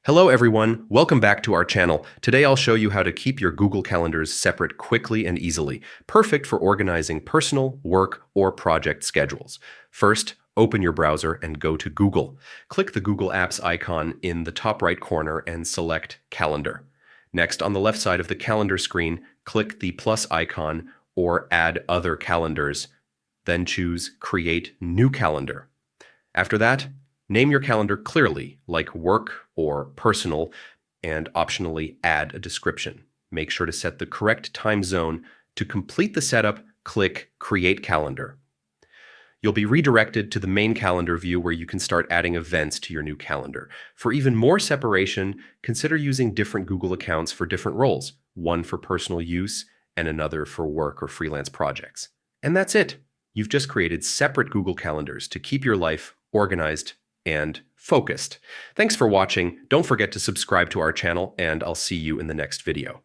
Hello everyone, welcome back to our channel. Today I'll show you how to keep your Google Calendars separate quickly and easily, perfect for organizing personal, work, or project schedules. First, open your browser and go to Google. Click the Google Apps icon in the top right corner and select Calendar. Next, on the left side of the calendar screen, click the plus icon or Add Other Calendars. Then choose Create New Calendar. After that, name your calendar clearly, like work or personal, and optionally add a description. Make sure to set the correct time zone. To complete the setup, click Create Calendar. You'll be redirected to the main calendar view where you can start adding events to your new calendar. For even more separation, consider using different Google accounts for different roles, one for personal use and another for work or freelance projects. And that's it. You've just created separate Google Calendars to keep your life organized and focused. Thanks for watching. Don't forget to subscribe to our channel, and I'll see you in the next video.